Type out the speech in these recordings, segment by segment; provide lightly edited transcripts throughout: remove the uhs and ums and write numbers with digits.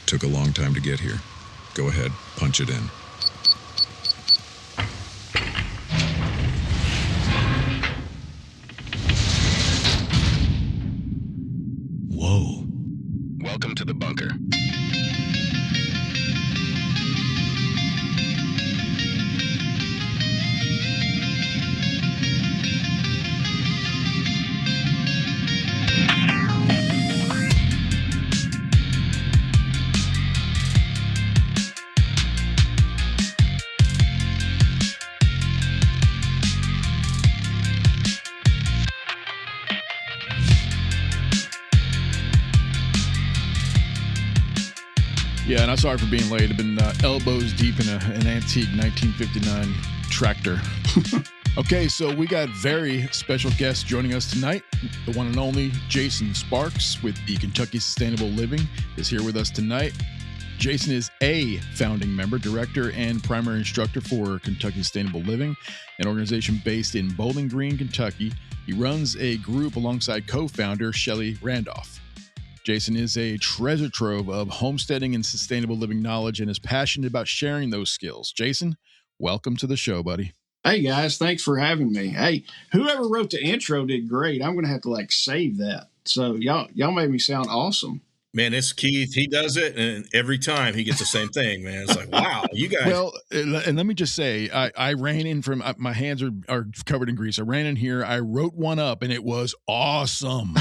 Took a long time to get here. Go ahead, punch it in. Whoa. Welcome to the bunker. Yeah, and I'm sorry for being late. I've been elbows deep in an antique 1959 tractor. Okay, so we got very special guests joining us tonight. The one and only Jason Sparks with the Kentucky Sustainable Living is here with us tonight. Jason is a founding member, director, and primary instructor for Kentucky Sustainable Living, an organization based in Bowling Green, Kentucky. He runs a group alongside co-founder Shelly Randolph. Jason is a treasure trove of homesteading and sustainable living knowledge and is passionate about sharing those skills. Jason, welcome to the show, buddy. Hey, guys. Thanks for having me. Hey, whoever wrote the intro did great. I'm going to have to, save that. So y'all made me sound awesome. Man, it's Keith. He does it, and every time he gets the same thing, man. It's like, wow, you guys. Well, and let me just say, I ran in from, my hands are covered in grease. I ran in here, I wrote one up, and it was awesome.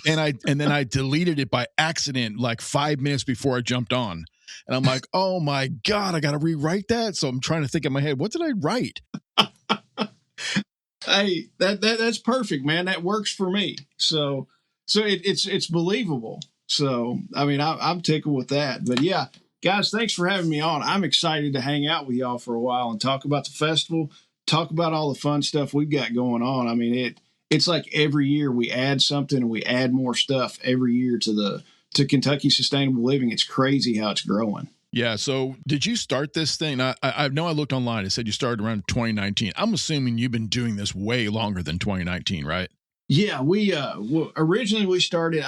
and then I deleted it by accident 5 minutes before I jumped on. And I'm like, oh my God, I got to rewrite that. So I'm trying to think in my head, what did I write? Hey, that's perfect, man. That works for me. So it's believable. So, I mean, I'm tickled with that. But yeah, guys, thanks for having me on. I'm excited to hang out with y'all for a while and talk about the festival, talk about all the fun stuff we've got going on. I mean, it's like every year we add something and we add more stuff every year to Kentucky Sustainable Living. It's crazy how it's growing. Yeah. So did you start this thing? I know I looked online. It said you started around 2019. I'm assuming you've been doing this way longer than 2019, right? Yeah, we originally we started.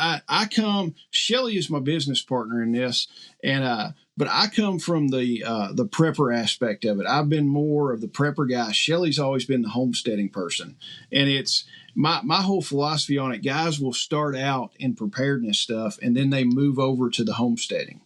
Shelly is my business partner in this, and but I come from the prepper aspect of it. I've been more of the prepper guy. Shelly's always been the homesteading person, and it's my whole philosophy on it. Guys will start out in preparedness stuff, and then they move over to the homesteading,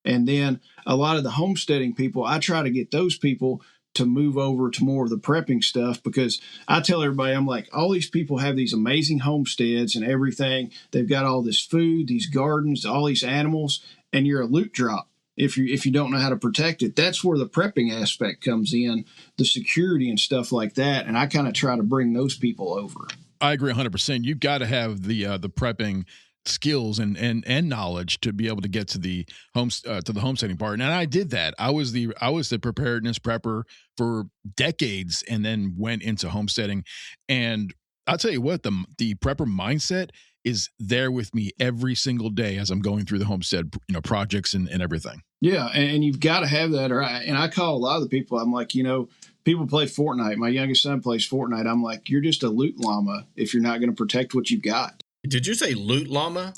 and then a lot of the homesteading people, I try to get those people to move over to more of the prepping stuff, because I tell everybody, I'm like, all these people have these amazing homesteads and everything. They've got all this food, these gardens, all these animals, and you're a loot drop if you don't know how to protect it. That's where the prepping aspect comes in, the security and stuff like that. And I kind of try to bring those people over. I agree 100%. You've got to have the prepping skills and knowledge to be able to get to the homesteading part. And I did that. I was the preparedness prepper for decades, and then went into homesteading. And I'll tell you what, the prepper mindset is there with me every single day as I'm going through the homestead, projects and everything. Yeah, and you've got to have that. And I call a lot of the people, I'm like, people play Fortnite. My youngest son plays Fortnite. I'm like, you're just a loot llama if you're not going to protect what you've got. Did you say loot llama?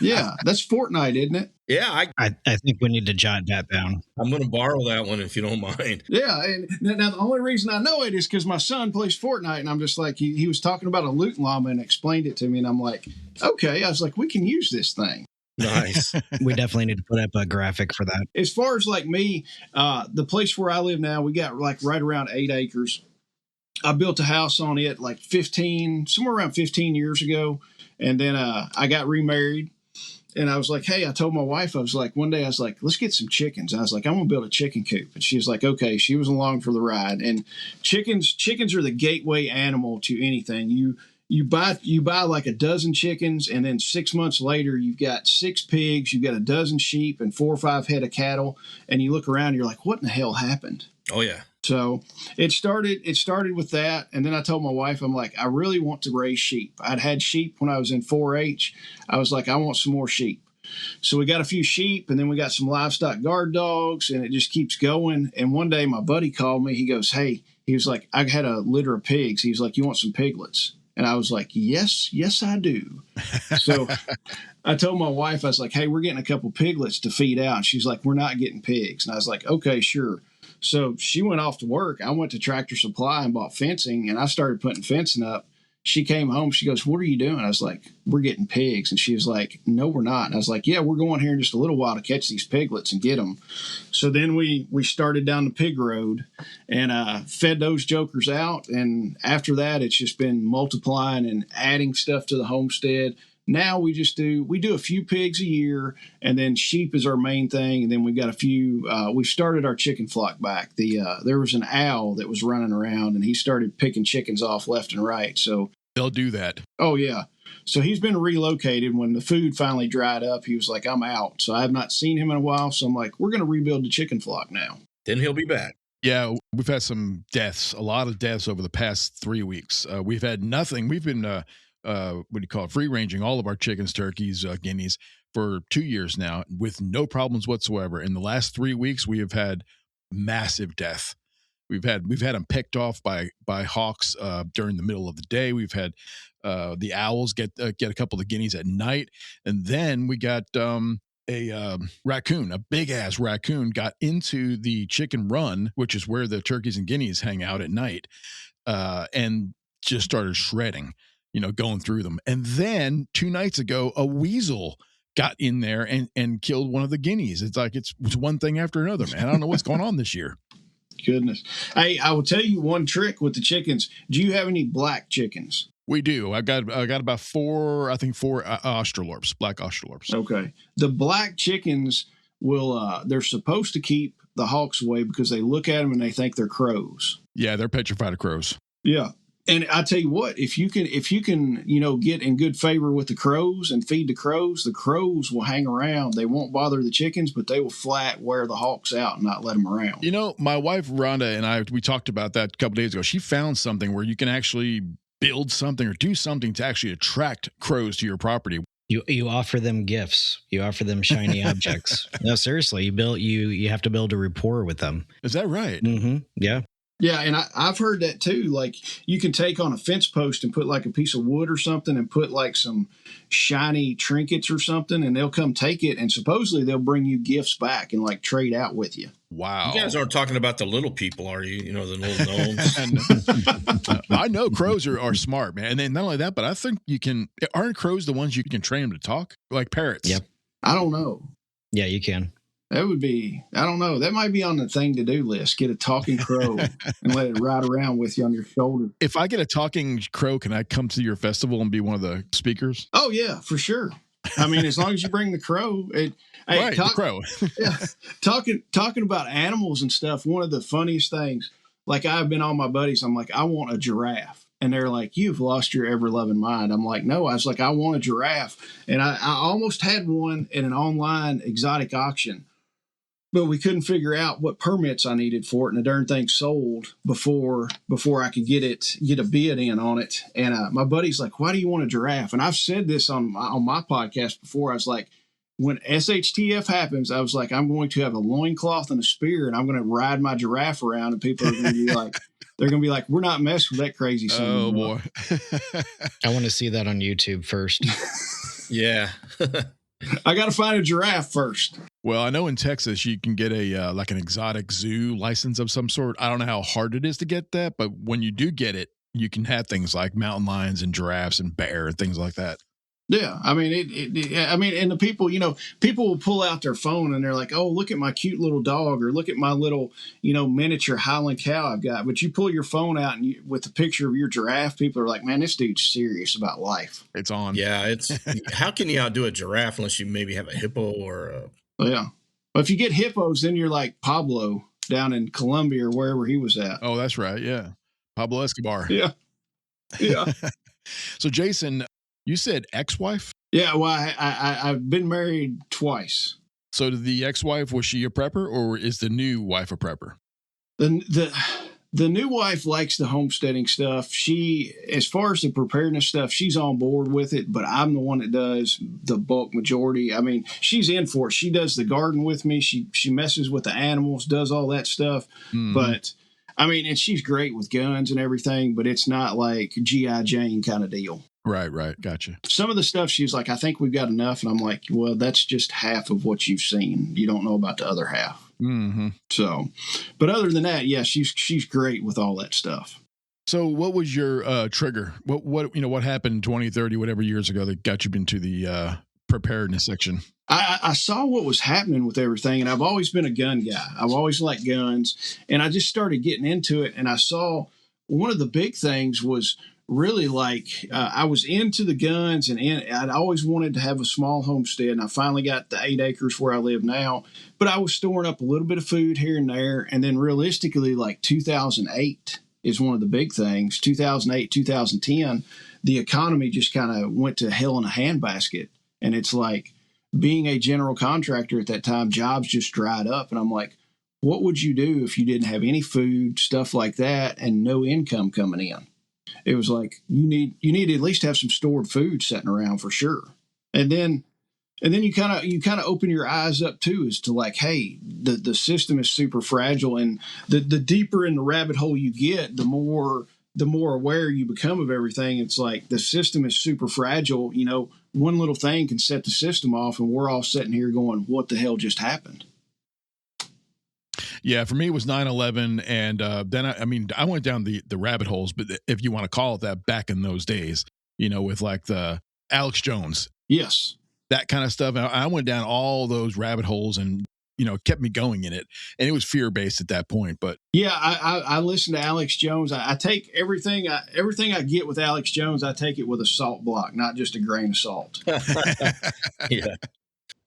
Yeah, that's Fortnite, isn't it? Yeah, I think we need to jot that down. I'm going to borrow that one if you don't mind. Yeah, and now the only reason I know it is because my son plays Fortnite, and I'm just like, he was talking about a loot llama and explained it to me, and I'm like, okay. I was like, we can use this thing. Nice. We definitely need to put up a graphic for that. As far as me, the place where I live now, we got right around 8 acres. I built a house on it somewhere around 15 years ago. And then I got remarried, and I was like, hey, I told my wife, one day I was like, let's get some chickens. I was like, I'm going to build a chicken coop. And she was like, okay. She was along for the ride. And chickens are the gateway animal to anything. You buy like a dozen chickens, and then 6 months later, you've got 6 pigs, you've got a dozen sheep, and 4 or 5 head of cattle. And you look around, and you're like, what in the hell happened? Oh, yeah. So it started with that. And then I told my wife, I'm like, I really want to raise sheep. I'd had sheep when I was in 4-H. I was like, I want some more sheep. So we got a few sheep, and then we got some livestock guard dogs, and it just keeps going. And one day my buddy called me. He goes, hey, he was like, I had a litter of pigs. He was like, you want some piglets? And I was like, yes, I do. So I told my wife, I was like, hey, we're getting a couple piglets to feed out. And she's like, we're not getting pigs. And I was like, okay, sure. So she went off to work. I went to Tractor Supply and bought fencing, and I started putting fencing up. She came home. She goes, what are you doing? I was like, we're getting pigs. And she was like, no, we're not. And I was like, yeah, we're going here in just a little while to catch these piglets and get them. So then we started down the pig road and fed those jokers out. And after that, it's just been multiplying and adding stuff to the homestead. Now we do a few pigs a year, and then sheep is our main thing. And then we've got a few, we've started our chicken flock back. There was an owl that was running around, and he started picking chickens off left and right. So they'll do that. Oh yeah. So he's been relocated. When the food finally dried up, he was like, I'm out. So I have not seen him in a while. So I'm like, we're going to rebuild the chicken flock now. Then he'll be back. Yeah, we've had some deaths, a lot of deaths over the past 3 weeks. We've had nothing. We've been what do you call it, free ranging all of our chickens, turkeys, guineas for 2 years now with no problems whatsoever. In the last 3 weeks, we have had massive death. We've had them picked off by hawks during the middle of the day. We've had the owls get a couple of guineas at night, and then we got a raccoon, a big ass raccoon, got into the chicken run, which is where the turkeys and guineas hang out at night, and just started shredding. Going through them. And then 2 nights ago, a weasel got in there and killed one of the guineas. It's like it's one thing after another, man. I don't know what's going on this year. Goodness. Hey, I will tell you one trick with the chickens. Do you have any black chickens? We do. I got about four Australorps, black Australorps. Okay. The black chickens will, they're supposed to keep the hawks away because they look at them and they think they're crows. Yeah, they're petrified of crows. Yeah. And I tell you what, if you can, get in good favor with the crows and feed the crows will hang around. They won't bother the chickens, but they will flat wear the hawks out and not let them around. My wife Rhonda and we talked about that a couple days ago. She found something where you can actually build something or do something to actually attract crows to your property. You offer them gifts. You offer them shiny objects. No, seriously, you have to build a rapport with them. Is that right? Mm-hmm. Yeah. Yeah, and I've heard that too. Like you can take on a fence post and put like a piece of wood or something and put like some shiny trinkets or something, and they'll come take it, and supposedly they'll bring you gifts back and like trade out with you. Wow. You guys aren't talking about the little people, are you? The little gnomes. I know crows are smart, man. And then not only that, but I think aren't crows the ones you can train them to talk? Like parrots? Yep. I don't know. Yeah, you can. That would be, I don't know. That might be on the thing to do list. Get a talking crow and let it ride around with you on your shoulder. If I get a talking crow, can I come to your festival and be one of the speakers? Oh, yeah, for sure. I mean, as long as you bring the crow. The crow. Yeah, talking about animals and stuff, one of the funniest things, like I've been on my buddies, I'm like, I want a giraffe. And they're like, you've lost your ever-loving mind. I'm like, no. I was like, I want a giraffe. And I almost had one at an online exotic auction. But we couldn't figure out what permits I needed for it, and the darn thing sold before I could get a bid in on it. And my buddy's like, "Why do you want a giraffe?" And I've said this on my podcast before. I was like, when SHTF happens, I was like, I'm going to have a loincloth and a spear, and I'm going to ride my giraffe around, and people are going to be like, they're going to be like, we're not messing with that crazy son. Oh boy, I want to see that on YouTube first. Yeah. I got to find a giraffe first. Well, I know in Texas you can get a like an exotic zoo license of some sort. I don't know how hard it is to get that, but when you do get it, you can have things like mountain lions and giraffes and bear and things like that. Yeah, I mean, and the people, people will pull out their phone and they're like, "Oh, look at my cute little dog," or "Look at my little, miniature Highland cow I've got." But you pull your phone out and with the picture of your giraffe, people are like, "Man, this dude's serious about life." It's on. Yeah, how can you outdo a giraffe unless you maybe have a hippo or a? Yeah, but if you get hippos, then you're like Pablo down in Colombia or wherever he was at. Oh, that's right. Yeah, Pablo Escobar. Yeah. So, Jason. You said ex-wife? Yeah, well, I've been married twice. So the ex-wife, was she a prepper, or is the new wife a prepper? The new wife likes the homesteading stuff. She, as far as the preparedness stuff, she's on board with it, but I'm the one that does the bulk majority. I mean, she's in for it. She does the garden with me. She messes with the animals, does all that stuff. Mm-hmm. But I mean, and she's great with guns and everything, but it's not like G.I. Jane kind of deal. Right. Gotcha. Some of the stuff she's like, I think we've got enough. And I'm like, well, that's just half of what you've seen. You don't know about the other half. Mm-hmm. So, but other than that, yeah, she's great with all that stuff. So what was your trigger? What happened 20, 30, whatever years ago that got you into the preparedness section? I saw what was happening with everything, and I've always been a gun guy. I've always liked guns, and I just started getting into it, and I saw one of the big things was really like I was into the guns, and I'd always wanted to have a small homestead, and I finally got the 8 acres where I live now, but I was storing up a little bit of food here and there, and then realistically, like 2008 is one of the big things. 2008, 2010, the economy just kind of went to hell in a handbasket. And it's like being a general contractor at that time, jobs just dried up. And I'm like, what would you do if you didn't have any food, stuff like that, and no income coming in? It was like, you need to at least have some stored food sitting around for sure. And then you kind of open your eyes up too, as to like, hey, the system is super fragile, and the deeper in the rabbit hole you get, the more aware you become of everything. It's like the system is super fragile. One little thing can set the system off, and we're all sitting here going, what the hell just happened? Yeah, for me, it was 9/11. And then, I went down the rabbit holes, but if you want to call it that, back in those days, with like the Alex Jones. Yes. That kind of stuff. I went down all those rabbit holes, and kept me going in it, and it was fear-based at that point. But yeah, I listen to Alex Jones. I take everything I get with Alex Jones, I take it with a salt block, not just a grain of salt. Yeah,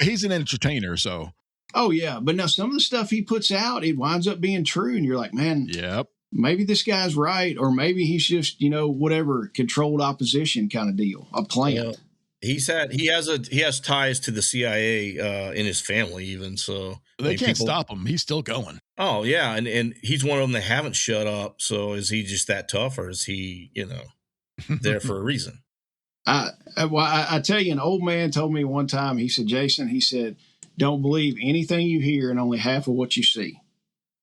he's an entertainer, so. Oh yeah, but now some of the stuff he puts out, it winds up being true, and you're like, man, yep, maybe this guy's right, or maybe he's just whatever, controlled opposition kind of deal, a plant. He has ties to the CIA in his family, even, so they can't stop him. He's still going. Oh yeah, and he's one of them that haven't shut up. So is he just that tough, or is he there for a reason? I tell you, an old man told me one time. He said, Jason, he said, don't believe anything you hear and only half of what you see.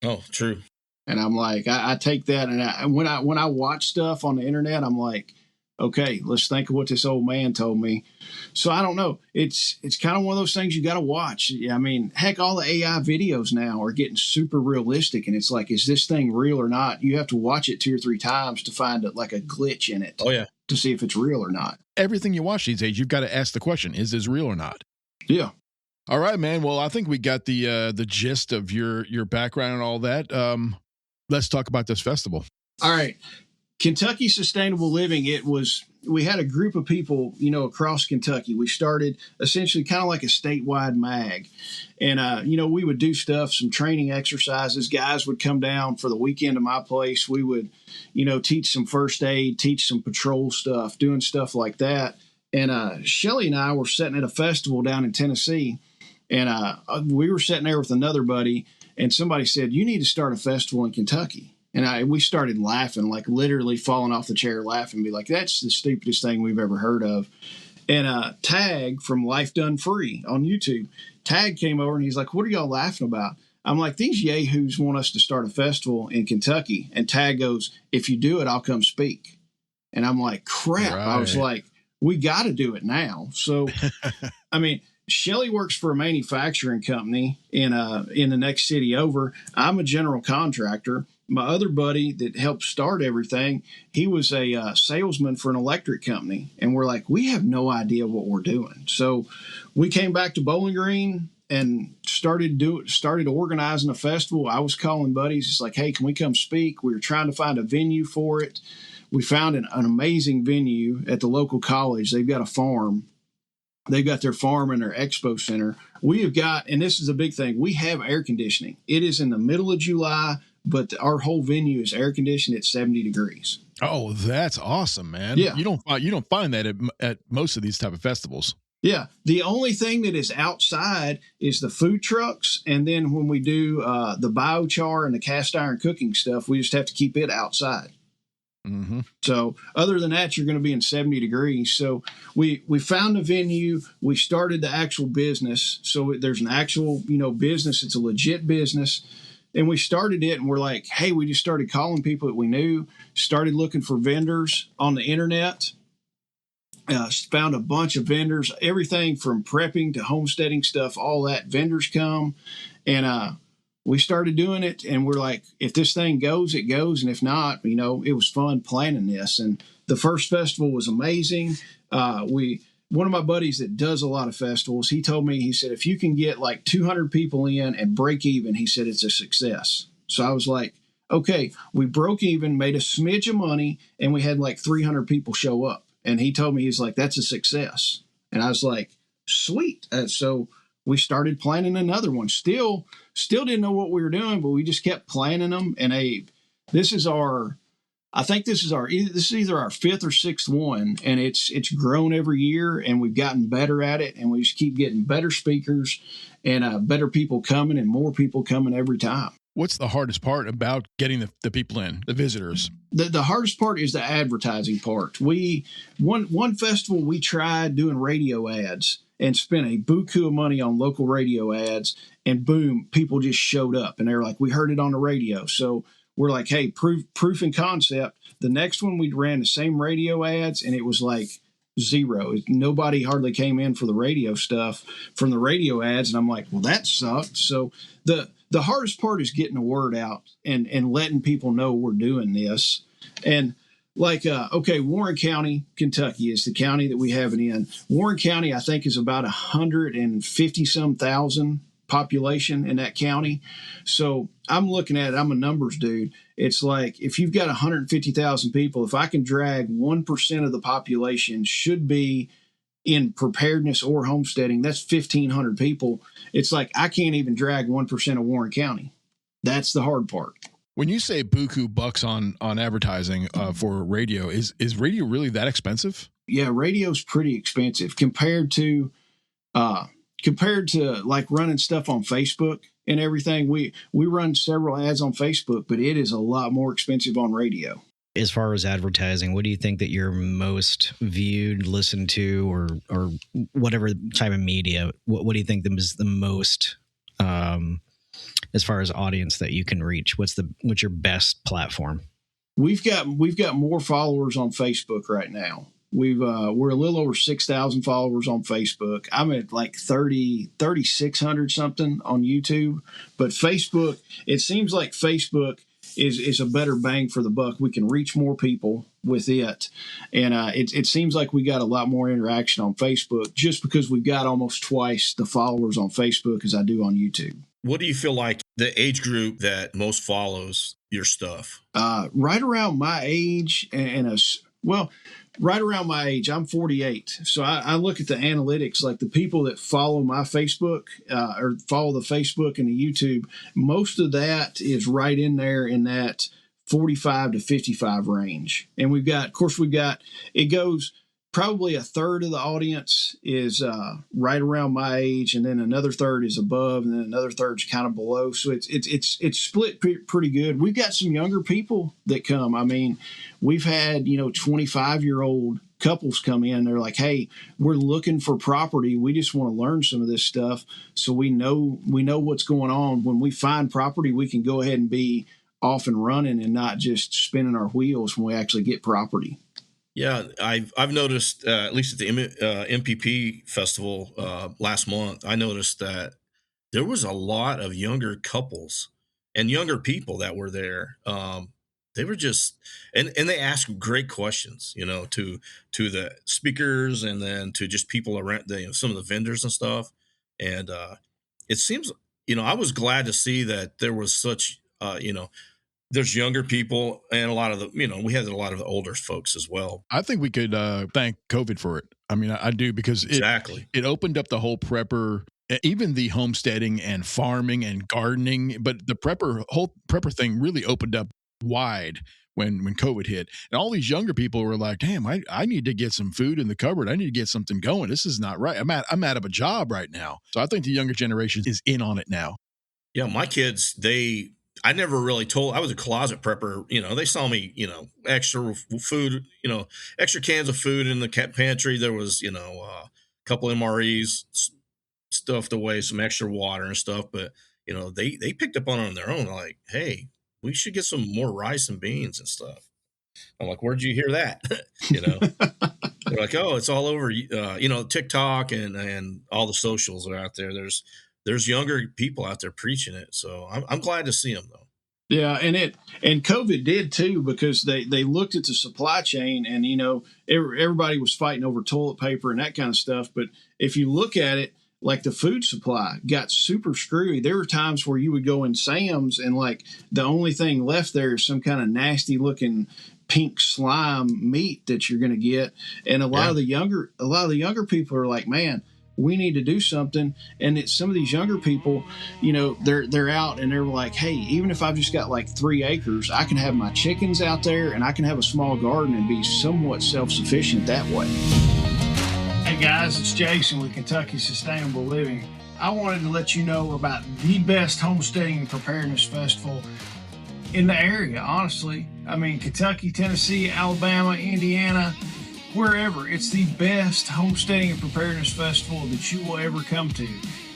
Oh, true. And I'm like, I take that, and when I watch stuff on the internet, I'm like, okay, let's think of what this old man told me. So I don't know. It's kind of one of those things you got to watch. I mean, heck, all the AI videos now are getting super realistic, and it's like, is this thing real or not? You have to watch it 2 or 3 times to find a glitch in it. Oh yeah, to see if it's real or not. Everything you watch these days, you've got to ask the question: is this real or not? Yeah. All right, man. Well, I think we got the gist of your background and all that. Let's talk about this festival. All right. Kentucky Sustainable Living, we had a group of people, across Kentucky. We started essentially kind of like a statewide mag. And, we would do stuff, some training exercises. Guys would come down for the weekend to my place. We would, teach some first aid, teach some patrol stuff, doing stuff like that. And Shelly and I were sitting at a festival down in Tennessee. And we were sitting there with another buddy, and somebody said, you need to start a festival in Kentucky. And we started laughing, like literally falling off the chair laughing, be like, that's the stupidest thing we've ever heard of. And Tag from Life Done Free on YouTube, Tag came over and he's like, what are y'all laughing about? I'm like, these yahoos want us to start a festival in Kentucky. And Tag goes, if you do it, I'll come speak. And I'm like, crap. Right. I was like, we got to do it now. So, I mean, Shelly works for a manufacturing company in the next city over. I'm a general contractor. My other buddy that helped start everything, he was a salesman for an electric company. And we're like, we have no idea what we're doing. So we came back to Bowling Green and started organizing a festival. I was calling buddies. It's like, hey, can we come speak? We were trying to find a venue for it. We found an amazing venue at the local college. They've got a farm. They've got their farm and their expo center. We have got, and this is a big thing, we have air conditioning. It is in the middle of July, but our whole venue is air conditioned at 70 degrees. Oh, that's awesome, man. Yeah. You don't find that at most of these type of festivals. Yeah. The only thing that is outside is the food trucks. And then when we do the biochar and the cast iron cooking stuff, we just have to keep it outside. Mm-hmm. So other than that, you're going to be in 70 degrees. So we found a venue. We started the actual business. So there's an actual, business. It's a legit business. And we started it, and we're like, hey, we just started calling people that we knew, started looking for vendors on the internet, found a bunch of vendors, everything from prepping to homesteading stuff, all that. Vendors come, and we started doing it, and we're like, if this thing goes, it goes, and if not, it was fun planning this. And the first festival was amazing. One of my buddies that does a lot of festivals, he told me, he said, if you can get like 200 people in and break even, he said, it's a success. So I was like, okay, we broke even, made a smidge of money, and we had like 300 people show up. And he told me, he's like, that's a success. And I was like, sweet. So we started planning another one. Still didn't know what we were doing, but we just kept planning them. And this is either our fifth or sixth one, and it's grown every year, and we've gotten better at it, and we just keep getting better speakers and better people coming and more people coming every time. What's the hardest part about getting the people in, the visitors? The hardest part is the advertising part. One festival we tried doing radio ads and spent a buku of money on local radio ads, and boom, people just showed up, and they were like, we heard it on the radio. So we're like, hey, proof and concept. The next one, we ran the same radio ads, and it was like zero. Nobody hardly came in for the radio stuff from the radio ads. And I'm like, well, that sucked. So the hardest part is getting the word out and letting people know we're doing this. And like, Warren County, Kentucky is the county that we have it in. Warren County, I think, is about 150-some thousand population in that county. So I'm looking at it, I'm a numbers dude. It's like, if you've got 150,000 people, if I can drag 1% of the population should be in preparedness or homesteading, that's 1,500 people. It's like, I can't even drag 1% of Warren County. That's the hard part. When you say buku bucks on advertising for radio, is radio really that expensive? Yeah, radio's pretty expensive compared to like running stuff on Facebook and everything. We run several ads on Facebook, but it is a lot more expensive on radio. As far as advertising, what do you think that you're most viewed, listened to, or whatever type of media? What do you think is the most, as far as audience that you can reach? What's your best platform? We've got more followers on Facebook right now. We're a little over 6,000 followers on Facebook. I'm at like 3,600 something on YouTube, but Facebook, it seems like Facebook is a better bang for the buck. We can reach more people with it. And it seems like we got a lot more interaction on Facebook just because we've got almost twice the followers on Facebook as I do on YouTube. What do you feel like the age group that most follows your stuff? Right around my age right around my age. I'm 48. So I look at the analytics, like the people that follow my Facebook or follow the Facebook and the YouTube, most of that is right in there in that 45 to 55 range. And it goes probably a third of the audience is right around my age, and then another third is above, and then another third's kind of below. So it's split pretty good. We've got some younger people that come. I mean, we've had 25-year-old couples come in. They're like, hey, we're looking for property. We just want to learn some of this stuff, so we know what's going on. When we find property, we can go ahead and be off and running and not just spinning our wheels when we actually get property. Yeah, I've noticed, at least at the MPP festival last month, I noticed that there was a lot of younger couples and younger people that were there. They were just, and they asked great questions, to the speakers and then to just people around, some of the vendors and stuff. And it seems, I was glad to see that there was such, there's younger people and a lot of we had a lot of the older folks as well. I think we could thank COVID for it. I mean, I do, because it opened up the whole prepper, even the homesteading and farming and gardening. But the whole prepper thing really opened up wide when COVID hit. And all these younger people were like, damn, I need to get some food in the cupboard. I need to get something going. This is not right. I'm out of a job right now. So I think the younger generation is in on it now. Yeah, my kids, I never really I was a closet prepper. They saw me, extra food, extra cans of food in the pantry. There was, a couple MREs stuffed away, some extra water and stuff. But, they picked up on their own. Like, hey, we should get some more rice and beans and stuff. I'm like, where'd you hear that? They're like, oh, it's all over, TikTok and all the socials are out there. There's younger people out there preaching it. So I'm glad to see them though. Yeah, and COVID did too, because they looked at the supply chain, and everybody was fighting over toilet paper and that kind of stuff. But if you look at it, like the food supply got super screwy. There were times where you would go in Sam's and like the only thing left there is some kind of nasty looking pink slime meat that you're going to get. And a lot of the younger people are like, man, we need to do something. And some of these younger people, they're out and they're like, hey, even if I've just got like 3 acres, I can have my chickens out there and I can have a small garden and be somewhat self-sufficient that way. Hey guys, it's Jason with Kentucky Sustainable Living. I wanted to let you know about the best homesteading and preparedness festival in the area, honestly. I mean, Kentucky, Tennessee, Alabama, Indiana, wherever. It's the best homesteading and preparedness festival that you will ever come to.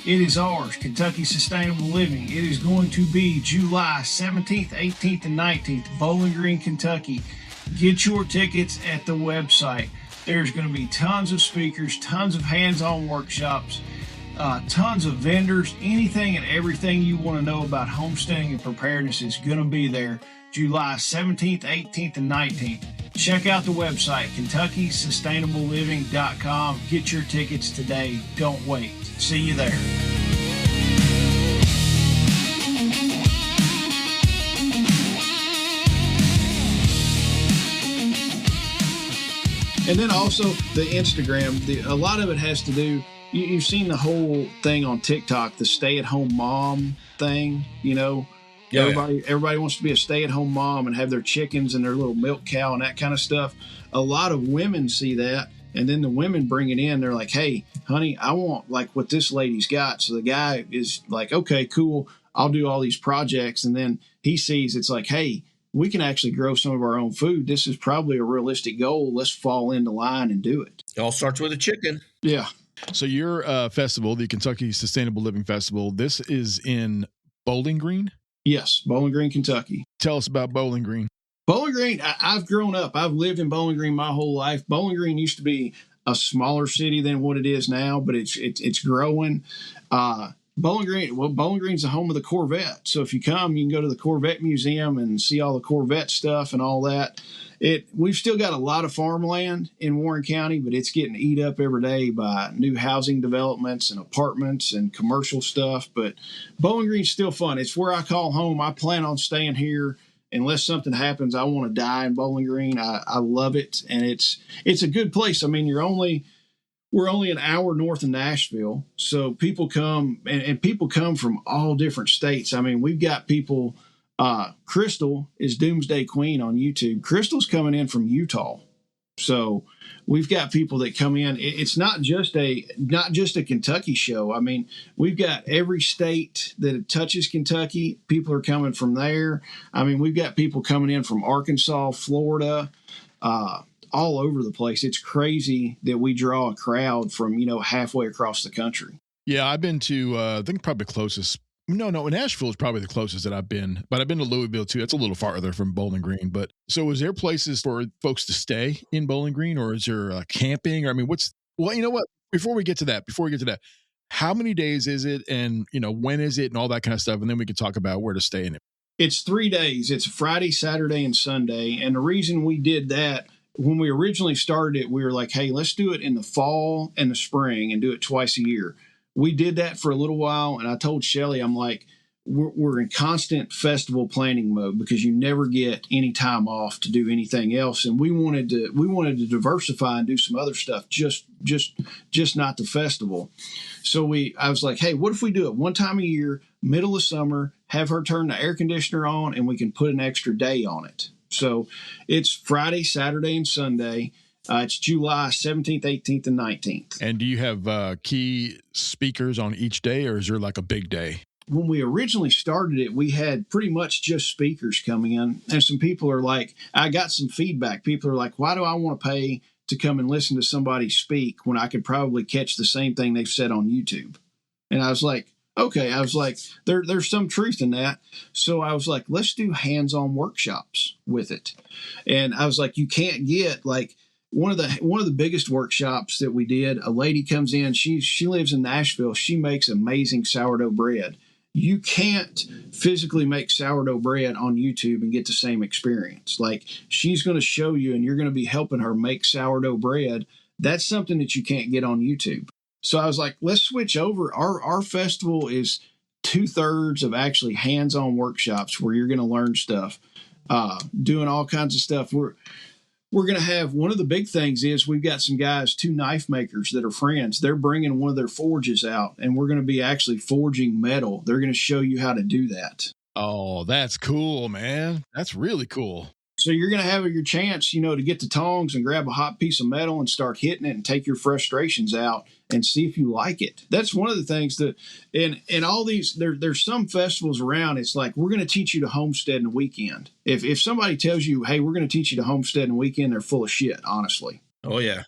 It is ours, Kentucky Sustainable Living. It is going to be July 17th, 18th, and 19th, Bowling Green, Kentucky. Get your tickets at the website. There's going to be tons of speakers, tons of hands-on workshops, tons of vendors. Anything and everything you want to know about homesteading and preparedness is going to be there July 17th, 18th, and 19th. Check out the website, KentuckySustainableLiving.com. Get your tickets today. Don't wait. See you there. And then also the Instagram, a lot of it has to do, you've seen the whole thing on TikTok, the stay-at-home mom thing, Everybody wants to be a stay-at-home mom and have their chickens and their little milk cow and that kind of stuff. A lot of women see that, and then the women bring it in. They're like, hey, honey, I want like what this lady's got. So the guy is like, okay, cool, I'll do all these projects. And then he sees it's like, hey, we can actually grow some of our own food. This is probably a realistic goal. Let's fall into line and do it. It all starts with a chicken. Yeah. So your festival, the Kentucky Sustainable Living Festival, this is in Bowling Green? Yes, Bowling Green, Kentucky. Tell us about Bowling Green. Bowling Green, I've grown up. I've lived in Bowling Green my whole life. Bowling Green used to be a smaller city than what it is now, but it's growing. Bowling Green's the home of the Corvette. So if you come, you can go to the Corvette Museum and see all the Corvette stuff and all that. We've still got a lot of farmland in Warren County, but it's getting eat up every day by new housing developments and apartments and commercial stuff. But Bowling Green's still fun. It's where I call home. I plan on staying here unless something happens. I want to die in Bowling Green. I love it, and it's a good place. I mean, we're only an hour north of Nashville, so people come and people come from all different states. I mean, we've got people. Crystal is Doomsday Queen on YouTube. Crystal's coming in from Utah, so we've got people that come in. It's not just a Kentucky show. I mean, we've got every state that touches Kentucky. People are coming from there. I mean, we've got people coming in from Arkansas, Florida. All over the place. It's crazy that we draw a crowd from, halfway across the country. Yeah, I've been to, I think probably closest. No, Nashville is probably the closest that I've been, but I've been to Louisville too. That's a little farther from Bowling Green. But so is there places for folks to stay in Bowling Green, or is there camping? Or, I mean, you know what? Before we get to that, how many days is it, and, when is it, and all that kind of stuff? And then we can talk about where to stay in it. It's 3 days. It's Friday, Saturday, and Sunday. And the reason we did that, when we originally started it, we were like, hey, let's do it in the fall and the spring and do it twice a year. We did that for a little while, and I told Shelly, I'm like, we're in constant festival planning mode because you never get any time off to do anything else. And we wanted to diversify and do some other stuff, just not the festival. So I was like, hey, what if we do it one time a year, middle of summer, have her turn the air conditioner on, and we can put an extra day on it. So it's Friday, Saturday, and Sunday. It's July 17th, 18th, and 19th. And do you have key speakers on each day, or is there like a big day? When we originally started it, we had pretty much just speakers coming in. And some people are like, I got some feedback. People are like, why do I want to pay to come and listen to somebody speak when I could probably catch the same thing they've said on YouTube? And I was like, Okay, I was like, there's some truth in that. So I was like, let's do hands-on workshops with it. And I was like, you can't get like one of the biggest workshops that we did. A lady comes in, she lives in Nashville. She makes amazing sourdough bread. You can't physically make sourdough bread on YouTube and get the same experience. Like she's going to show you, and you're going to be helping her make sourdough bread. That's something that you can't get on YouTube. So I was like, let's switch over. Our festival is 2/3 of actually hands-on workshops where you're going to learn stuff, doing all kinds of stuff. We're going to have, one of the big things is we've got some guys, 2 knife makers that are friends. They're bringing one of their forges out, and we're going to be actually forging metal. They're going to show you how to do that. Oh, that's cool, man. That's really cool. So you're going to have your chance, to get the tongs and grab a hot piece of metal and start hitting it and take your frustrations out and see if you like it. That's one of the things that, in all these, there's some festivals around. It's like, we're going to teach you to homestead in a weekend. If somebody tells you, hey, we're going to teach you to homestead in a weekend, they're full of shit, honestly. Oh, yeah.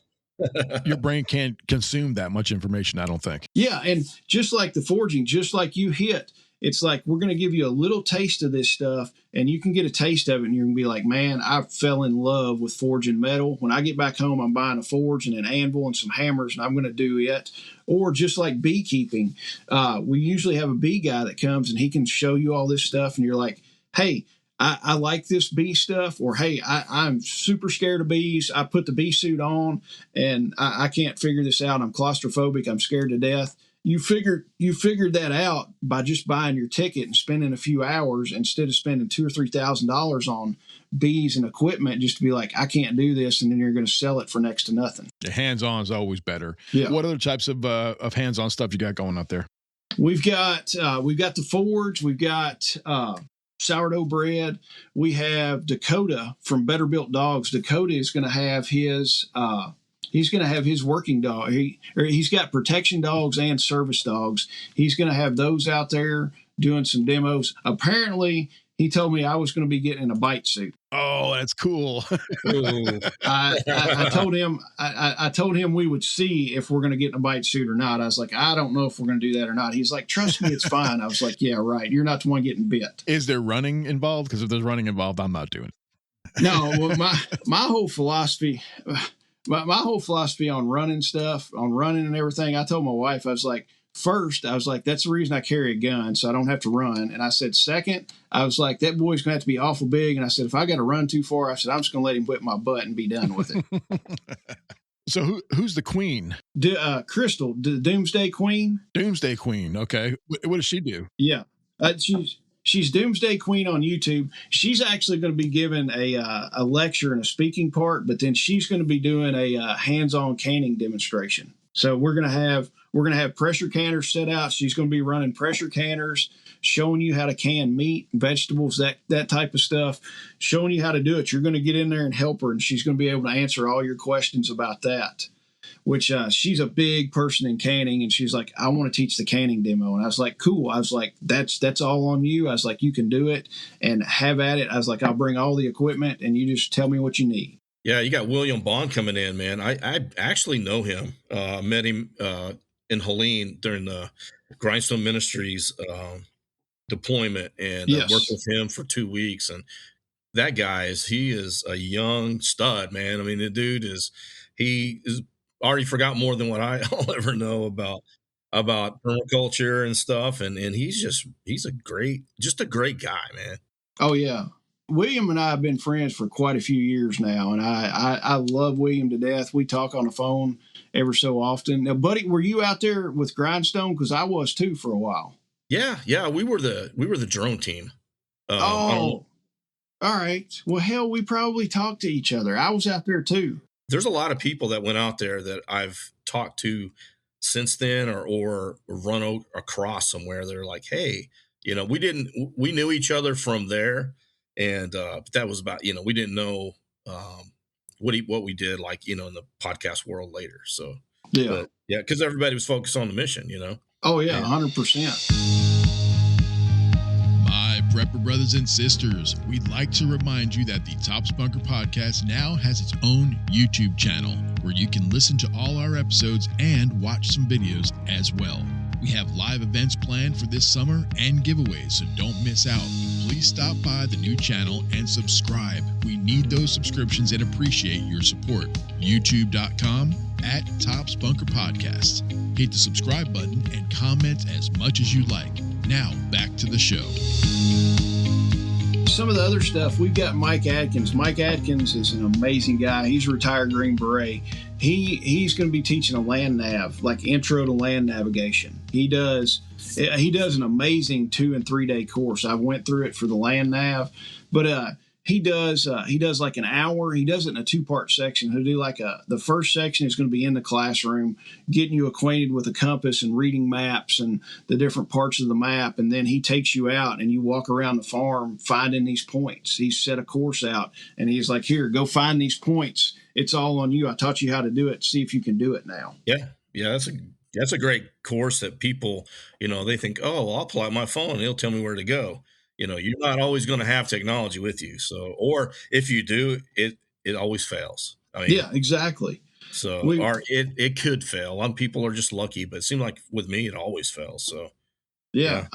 Your brain can't consume that much information, I don't think. Yeah, and just like the forging, just like you hit, it's like, we're going to give you a little taste of this stuff, and you can get a taste of it, and you're going to be like, man, I fell in love with forging metal. When I get back home, I'm buying a forge and an anvil and some hammers, and I'm going to do it. Or just like beekeeping, we usually have a bee guy that comes, and he can show you all this stuff, and you're like, hey, I like this bee stuff, or hey, I'm super scared of bees. I put the bee suit on, and I can't figure this out. I'm claustrophobic. I'm scared to death. You figured that out by just buying your ticket and spending a few hours instead of spending $2,000 or $3,000 on bees and equipment just to be like, I can't do this, and then you're going to sell it for next to nothing. The hands-on is always better. Yeah. What other types of hands-on stuff you got going out there? We've got the forge. We've got sourdough bread. We have Dakota from Better Built Dogs. Dakota is going to have his. He's going to have his working dog. He's got protection dogs and service dogs. He's going to have those out there doing some demos. Apparently, he told me I was going to be getting in a bite suit. Oh, that's cool. I told him we would see if we're going to get in a bite suit or not. I was like, I don't know if we're going to do that or not. He's like, trust me, it's fine. I was like, yeah, right. You're not the one getting bit. Is there running involved? Because if there's running involved, I'm not doing it. No, well, my whole philosophy. My whole philosophy on running and everything, I told my wife, I was like, first, I was like, that's the reason I carry a gun, so I don't have to run. And I said, second, I was like, that boy's going to have to be awful big. And I said, if I got to run too far, I said, I'm just going to let him whip my butt and be done with it. So who's the queen? Crystal, the Doomsday Queen. Doomsday Queen. Okay. What does she do? Yeah. She's Doomsday Queen on YouTube. She's actually going to be given a lecture and a speaking part, but then she's going to be doing a hands-on canning demonstration. So we're going to have pressure canners set out. She's going to be running pressure canners, showing you how to can meat, vegetables, that type of stuff, showing you how to do it. You're going to get in there and help her, and she's going to be able to answer all your questions about that. Which she's a big person in canning, and she's like, I want to teach the canning demo. And I was like, cool. I was like, that's all on you. I was like, you can do it and have at it. I was like, I'll bring all the equipment, and you just tell me what you need. Yeah, you got William Bond coming in, man. I actually know him. Met him in Helene during the Grindstone Ministries deployment, and worked with him for 2 weeks. And that guy he is a young stud, man. I mean, the dude he is already forgot more than what I'll ever know about permaculture and stuff. And he's a great guy, man. Oh yeah. William and I have been friends for quite a few years now. And I love William to death. We talk on the phone ever so often. Now, buddy, were you out there with Grindstone? Cause I was too for a while. Yeah. We were the drone team. All right. Well, hell, we probably talked to each other. I was out there too. There's a lot of people that went out there that I've talked to since then or run across somewhere. They're like, hey, we knew each other from there. And but that was about, we didn't know what we did, like, in the podcast world later. So, yeah, because everybody was focused on the mission, Oh, yeah, 100%. Prepper brothers and sisters, we'd like to remind you that the Tops Bunker podcast now has its own YouTube channel where you can listen to all our episodes and watch some videos as well. We have live events planned for this summer and giveaways, so don't miss out. Please stop by the new channel and subscribe. We need those subscriptions and appreciate your support. YouTube.com/Tops Bunker Podcast. Hit the subscribe button and comment as much as you like. Now, back to the show. Some of the other stuff, we've got Mike Adkins. Mike Adkins is an amazing guy. He's a retired Green Beret. He's going to be teaching a land nav, like intro to land navigation. He does an amazing 2 and 3 day course. I went through it for the land nav, but he does like an hour. He does it in a 2-part section. He'll do like the first section is going to be in the classroom, getting you acquainted with the compass and reading maps and the different parts of the map. And then he takes you out and you walk around the farm finding these points. He's set a course out and he's like, here, go find these points. It's all on you. I taught you how to do it. See if you can do it now. Yeah. That's a great course that people, they think, oh, I'll pull out my phone and it'll tell me where to go. You're not always going to have technology with you. So, or if you do, it always fails. I mean, yeah, exactly. So, it could fail. A lot of people are just lucky, but it seemed like with me, it always fails. So, yeah.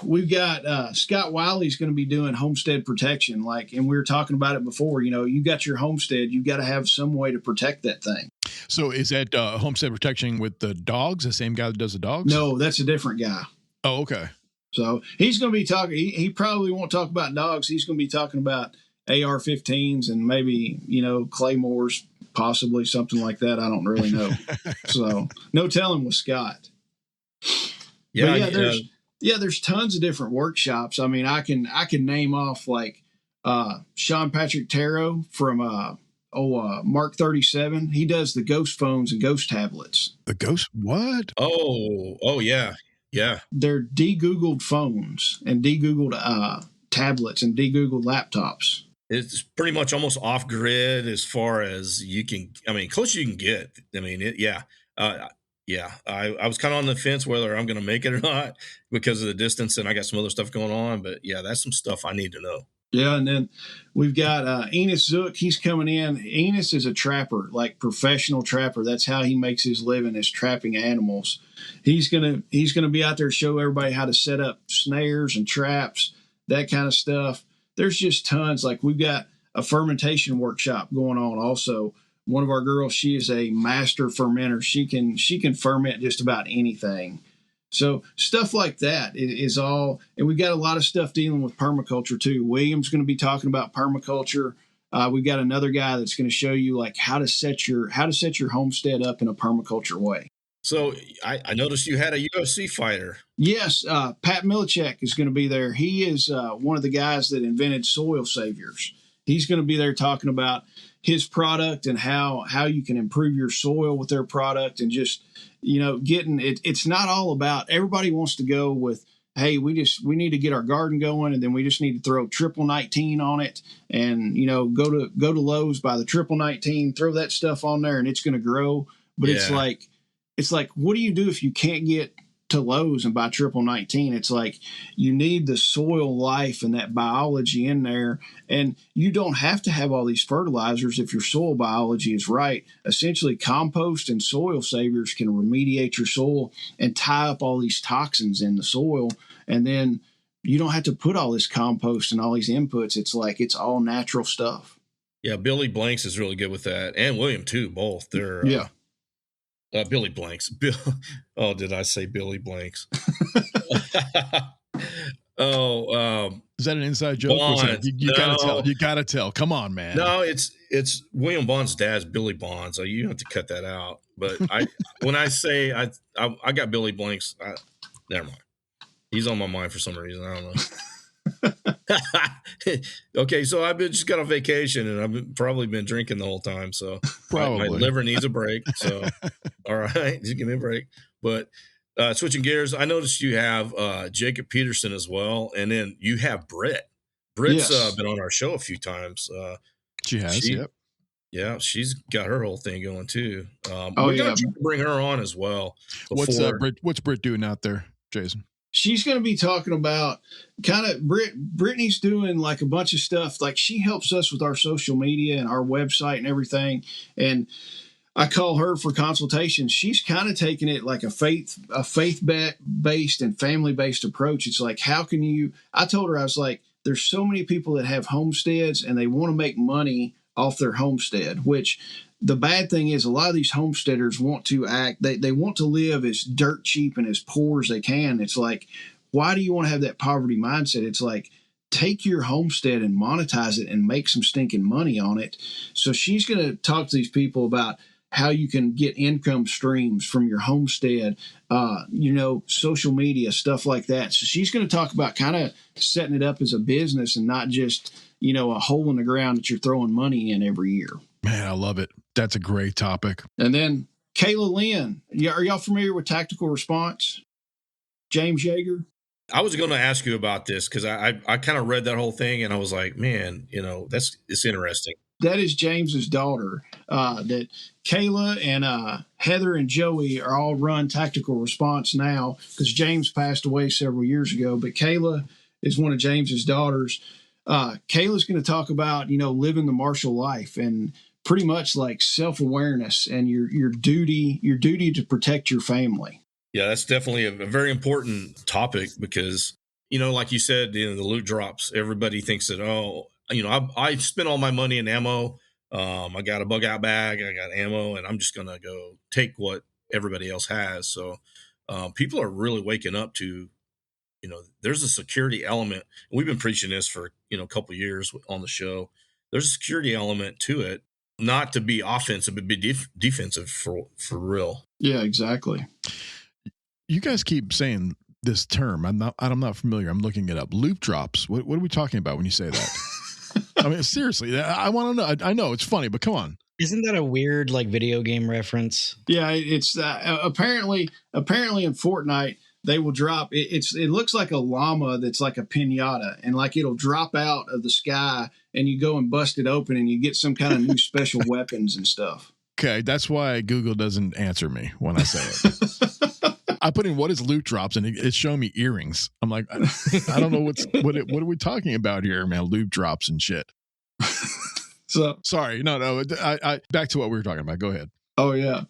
We've got Scott Wiley's going to be doing homestead protection. And we were talking about it before. You got your homestead. You got to have some way to protect that thing. So, is that homestead protection with the dogs? The same guy that does the dogs? No, that's a different guy. Oh, okay. So he's going to be talking. He probably won't talk about dogs. He's going to be talking about AR-15s and maybe claymores, possibly something like that. I don't really know. So no telling with Scott. Yeah, there's tons of different workshops. I mean, I can name off like Sean Patrick Tarot from Mark 37. He does the ghost phones and ghost tablets. The ghost what? Oh yeah. Yeah. They're de-Googled phones and de-Googled tablets and de-Googled laptops. It's pretty much almost off grid as far as you can. I mean, close you can get. I mean, I was kind of on the fence whether I'm going to make it or not because of the distance, and I got some other stuff going on. But yeah, that's some stuff I need to know. Yeah, and then we've got Enos Zook. He's coming in. Enos is a trapper, like professional trapper. That's how he makes his living, is trapping animals. He's gonna be out there to show everybody how to set up snares and traps, that kind of stuff. There's just tons. Like we've got a fermentation workshop going on. Also, one of our girls, she is a master fermenter. She can ferment just about anything. So stuff like that is all, and we've got a lot of stuff dealing with permaculture too. William's going to be talking about permaculture. We've got another guy that's going to show you like how to set your homestead up in a permaculture way. So I noticed you had a UFC fighter. Yes, Pat Milicek is going to be there. He is one of the guys that invented Soil Saviors. He's going to be there talking about his product and how you can improve your soil with their product, and just getting it. It's not all about, everybody wants to go with, hey, we need to get our garden going, and then we just need to throw triple 19 on it, and go to Lowe's, buy the triple 19, throw that stuff on there, and it's going to grow. But it's like, what do you do if you can't get to Lowe's and buy triple 19? It's like you need the soil life and that biology in there, and you don't have to have all these fertilizers if your soil biology is right. Essentially, compost and Soil Saviors can remediate your soil and tie up all these toxins in the soil, and then you don't have to put all this compost and all these inputs. It's like it's all natural stuff. Yeah, Billy Blanks is really good with that, and William too. Both they're Billy Blanks. Oh, did I say Billy Blanks? Is that an inside joke? You gotta tell. You gotta tell. Come on, man. No, it's William Bond's dad's Billy Bonds. So you have to cut that out. But when I say I got Billy Blanks, never mind. He's on my mind for some reason. I don't know. Okay, so I've just got on vacation and I've probably been drinking the whole time, so my liver needs a break. So all right, just give me a break. But switching gears, I noticed you have Jacob Peterson as well, and then you have Britt. Britt's been on our show a few times. She has, yep. Yeah, she's got her whole thing going too. We're gonna bring her on as well. What's Britt doing out there, Jason? She's going to be talking about Brittany's doing like a bunch of stuff. Like she helps us with our social media and our website and everything. And I call her for consultations. She's kind of taking it like a faith-based and family-based approach. It's like, how can you, I told her, I was like, there's so many people that have homesteads and they want to make money off their homestead, which the bad thing is a lot of these homesteaders want to act, they want to live as dirt cheap and as poor as they can. It's like, why do you want to have that poverty mindset? It's like, take your homestead and monetize it and make some stinking money on it. So she's going to talk to these people about how you can get income streams from your homestead, social media, stuff like that. So she's going to talk about kind of setting it up as a business and not just, a hole in the ground that you're throwing money in every year. Man, I love it. That's a great topic. And then Kayla Lynn, are y'all familiar with Tactical Response? James Yeager? I was going to ask you about this because I kind of read that whole thing and I was like, man, it's interesting. That is James's daughter. That Kayla and Heather and Joey are all run Tactical Response now because James passed away several years ago. But Kayla is one of James's daughters. Kayla's going to talk about living the martial life and pretty much like self-awareness and your duty to protect your family. Yeah, that's definitely a very important topic because like you said, the loot drops. Everybody thinks that I spent all my money in ammo. I got a bug out bag. I got ammo, and I'm just going to go take what everybody else has. So people are really waking up to, there's a security element. We've been preaching this for, a couple of years on the show. There's a security element to it, not to be offensive, but be defensive for real. Yeah, exactly. You guys keep saying this term. I'm not familiar. I'm looking it up. Loop drops. What are we talking about when you say that? I mean, seriously, I want to know. I know it's funny, but come on. Isn't that a weird video game reference? Yeah, it's apparently in Fortnite they will drop. It looks like a llama that's like a piñata, and like it'll drop out of the sky, and you go and bust it open, and you get some kind of new special weapons and stuff. Okay, that's why Google doesn't answer me when I say it. I put in what is loot drops, and it's showing me earrings. I'm like, I don't know what are we talking about here, man? Loot drops and shit. So sorry, no. I back to what we were talking about. Go ahead. Oh yeah,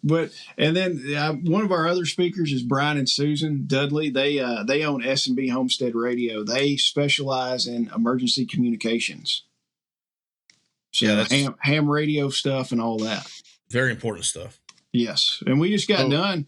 and then one of our other speakers is Brian and Susan Dudley. They own S&B Homestead Radio. They specialize in emergency communications. So yeah, that's ham radio stuff and all that. Very important stuff. Yes, and we just got done.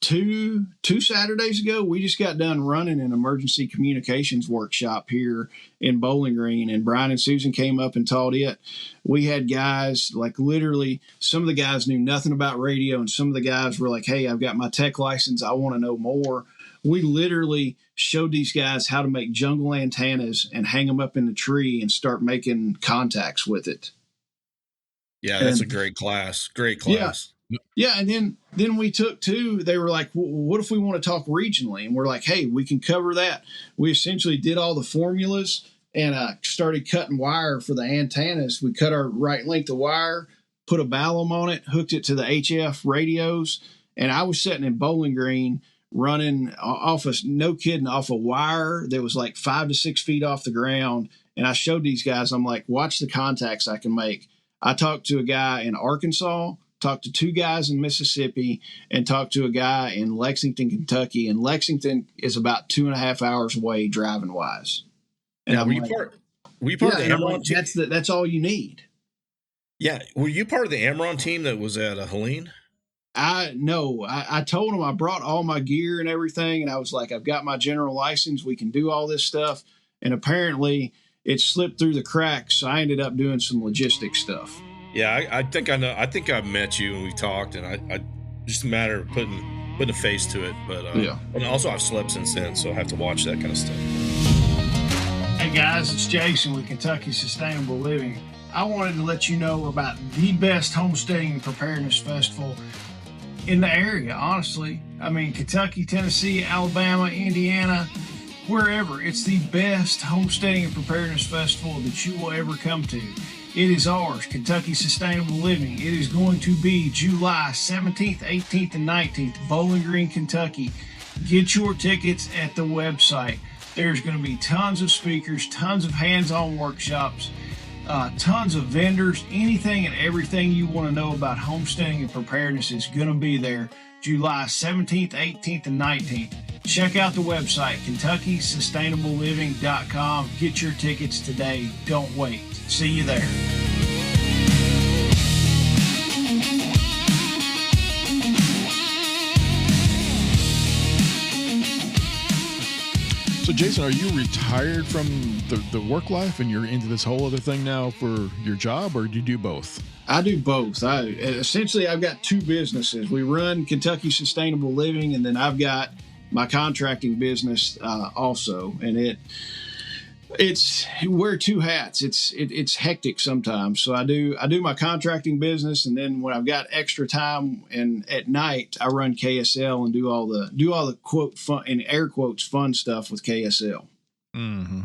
Two Saturdays ago, we just got done running an emergency communications workshop here in Bowling Green, and Brian and Susan came up and taught it. We had guys, like literally, some of the guys knew nothing about radio, and some of the guys were like, hey, I've got my tech license. I want to know more. We literally showed these guys how to make jungle antennas and hang them up in the tree and start making contacts with it. Yeah, that's a great class. Great class. Yeah, and then we took two. They were like, well, what if we want to talk regionally? And we're like, hey, we can cover that. We essentially did all the formulas and started cutting wire for the antennas. We cut our right length of wire, put a ballam on it, hooked it to the HF radios, and I was sitting in Bowling Green running off a wire that was like 5 to 6 feet off the ground. And I showed these guys, I'm like, watch the contacts I can make. I talked to a guy in Arkansas, talked to two guys in Mississippi, and talked to a guy in Lexington, Kentucky. And Lexington is about 2.5 hours away driving wise. And were you part of the Amron team? That's all you need. Yeah. Were you part of the Amron team that was at Helene? No. I told them I brought all my gear and everything. And I was like, I've got my general license. We can do all this stuff. And apparently it slipped through the cracks. So I ended up doing some logistics stuff. Yeah, I think I know. I think I met you and we talked, and I just a matter of putting a face to it. But yeah, and also I've slept since then, so I have to watch that kind of stuff. Hey guys, it's Jason with Kentucky Sustainable Living. I wanted to let you know about the best homesteading and preparedness festival in the area. Honestly, I mean Kentucky, Tennessee, Alabama, Indiana, wherever. It's the best homesteading and preparedness festival that you will ever come to. It is ours, Kentucky Sustainable Living. It is going to be July 17th, 18th, and 19th, Bowling Green, Kentucky. Get your tickets at the website. There's going to be tons of speakers, tons of hands-on workshops. tons of vendors. Anything and everything you want to know about homesteading and preparedness is going to be there July 17th, 18th, and 19th. Check out the website, KentuckySustainableLiving.com. Get your tickets today. Don't wait. See you there. So, Jason, are you retired from the work life and you're into this whole other thing now for your job, or do you do both? I do both. I've got two businesses. We run Kentucky Sustainable Living, and then I've got my contracting business also. And it's wear two hats. It's hectic sometimes. So I do my contracting business, and then when I've got extra time and at night, I run KSL and do all the quote fun in air quotes fun stuff with KSL. Mm-hmm.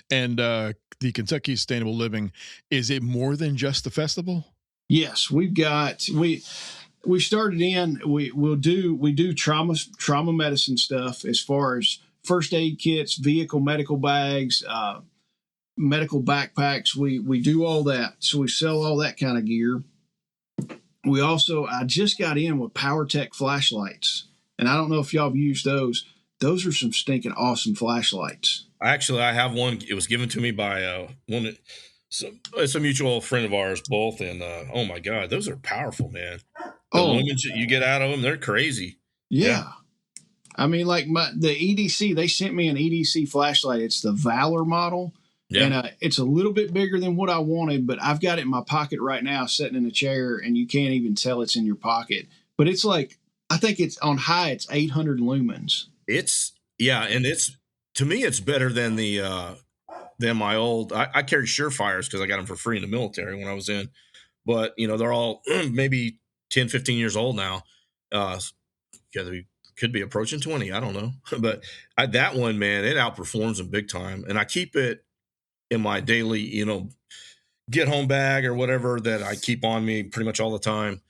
And the Kentucky Sustainable Living, is it more than just the festival? Yes, we started in. We do trauma medicine stuff as far as first aid kits, vehicle medical bags, medical backpacks. We do all that. So we sell all that kind of gear. I just got in with PowerTech flashlights, and I don't know if y'all have used those. Those are some stinking awesome flashlights. Actually, I have one. It was given to me by it's a mutual friend of ours, both. And oh my God, those are powerful, man. The lumens that you get out of them, they're crazy. Yeah. I mean, like the EDC, they sent me an EDC flashlight. It's the Valor model. Yeah. And it's a little bit bigger than what I wanted, but I've got it in my pocket right now, sitting in a chair, and you can't even tell it's in your pocket. But it's like, I think it's on high, it's 800 lumens. And to me, it's better than than my old. I carry Surefires because I got them for free in the military when I was in. But they're all maybe 10, 15 years old now. They could be approaching 20. I don't know, but that one, man, it outperforms them big time. And I keep it in my daily, get home bag or whatever that I keep on me pretty much all the time.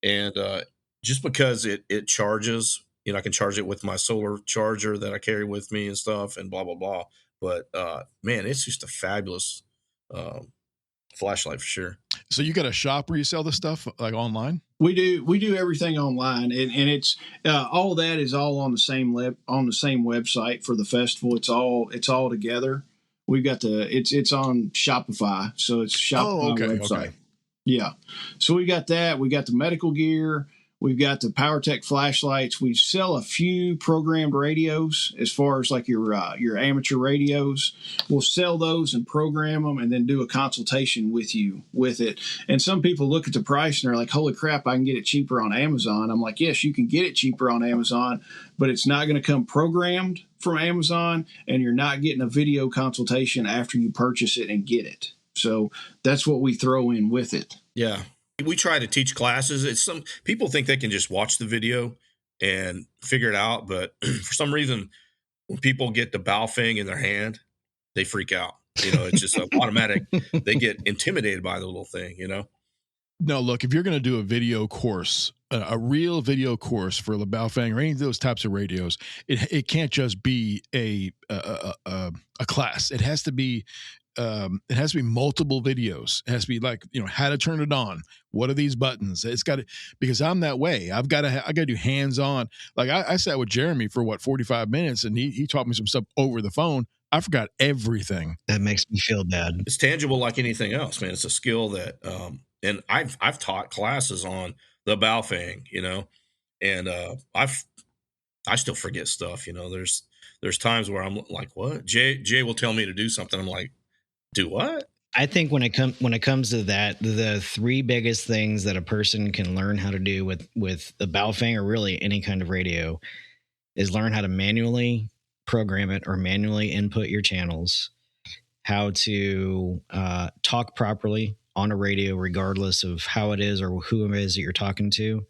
And just because it charges. I can charge it with my solar charger that I carry with me and stuff and blah, blah, blah. But, man, it's just a fabulous flashlight for sure. So you got a shop where you sell this stuff like online? We do everything online, and it's all that is all on the same website for the festival. It's all together. We've got it's on Shopify, so it's Shopify website. Okay. Yeah. So we got that. We got the medical gear. We've got the PowerTech flashlights. We sell a few programmed radios as far as like your amateur radios. We'll sell those and program them and then do a consultation with you with it. And some people look at the price and they're like, holy crap, I can get it cheaper on Amazon. I'm like, yes, you can get it cheaper on Amazon, but it's not going to come programmed from Amazon, and you're not getting a video consultation after you purchase it and get it. So that's what we throw in with it. Yeah. We try to teach classes. Some people think they can just watch the video and figure it out, but for some reason, when people get the Baofeng in their hand, they freak out. It's just automatic. They get intimidated by the little thing. No, look, if you're going to do a video course, a real video course for the Baofeng or any of those types of radios, it can't just be a class. It has to be. It has to be multiple videos. It has to be like, how to turn it on. What are these buttons? It's got to, because I'm that way. I got to do hands on. Like I sat with Jeremy for 45 minutes and he taught me some stuff over the phone. I forgot everything. That makes me feel bad. It's tangible like anything else, man. It's a skill that, and I've taught classes on the Baofeng, and I still forget stuff. There's times where I'm like, what? Jay will tell me to do something. I'm like, do what? I think when it comes to that, the three biggest things that a person can learn how to do with the Baofeng or really any kind of radio is learn how to manually program it or manually input your channels, how to talk properly on a radio regardless of how it is or who it is that you're talking to,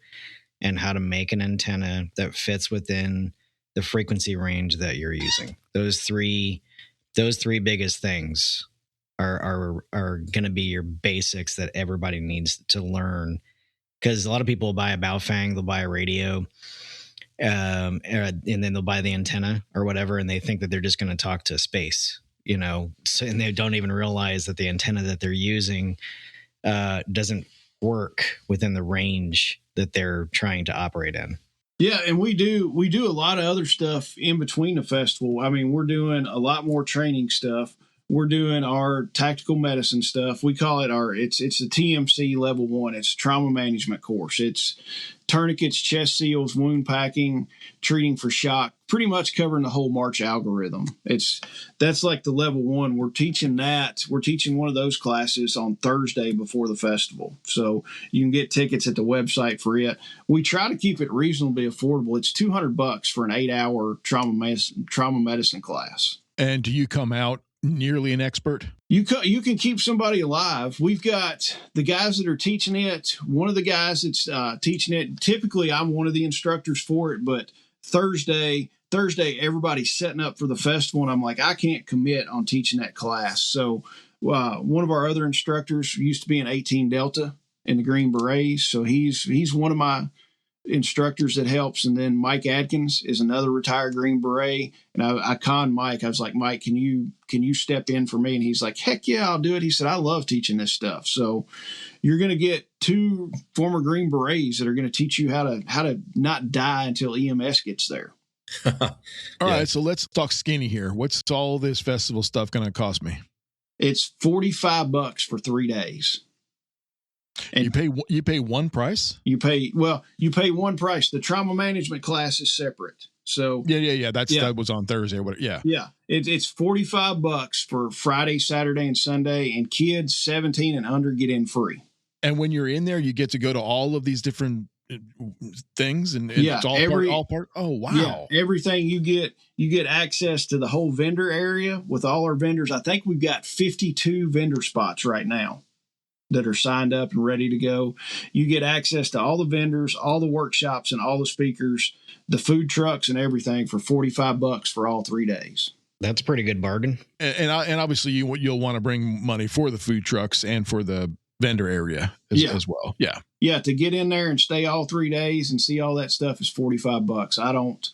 and how to make an antenna that fits within the frequency range that you're using. Those three biggest things are going to be your basics that everybody needs to learn, because a lot of people buy a Baofeng, they'll buy a radio, and then they'll buy the antenna or whatever, and they think that they're just going to talk to space, and they don't even realize that the antenna that they're using doesn't work within the range that they're trying to operate in. Yeah, and we do a lot of other stuff in between the festival. I mean, we're doing a lot more training stuff. We're doing our tactical medicine stuff. We call it it's the TMC level 1. It's trauma management course. It's tourniquets, chest seals, wound packing, treating for shock, pretty much covering the whole March algorithm. That's like the level 1. We're teaching that. We're teaching one of those classes on Thursday before the festival. So you can get tickets at the website for it. We try to keep it reasonably affordable. It's $200 for an 8-hour trauma medicine class. And do you come out nearly an expert? You can keep somebody alive. We've got the guys that are teaching it. One of the guys that's teaching it, typically I'm one of the instructors for it, but Thursday, everybody's setting up for the festival, and I'm like, I can't commit on teaching that class. So one of our other instructors used to be an 18 Delta in the Green Berets, so he's one of my instructors that helps. And then Mike Adkins is another retired Green Beret, and I conned Mike. I was like, Mike, can you step in for me? And he's like, heck yeah, I'll do it. He said, I love teaching this stuff. So you're going to get 2 former Green Berets that are going to teach you how to not die until EMS gets there. All right, so let's talk skinny here. What's all this festival stuff going to cost me? It's $45 for 3 days. And you pay one price? You pay one price. The trauma management class is separate. So yeah. That was on Thursday. Yeah. It's $45 for Friday, Saturday, and Sunday, and kids 17 and under get in free. And when you're in there, you get to go to all of these different things, and it's all part. Oh wow! Yeah, everything you get access to the whole vendor area with all our vendors. I think we've got 52 vendor spots right now that are signed up and ready to go. You get access to all the vendors, all the workshops, and all the speakers, the food trucks, and everything for $45 for all 3 days. That's a pretty good bargain. And obviously you'll want to bring money for the food trucks and for the vendor area as well. Yeah. To get in there and stay all 3 days and see all that stuff is $45.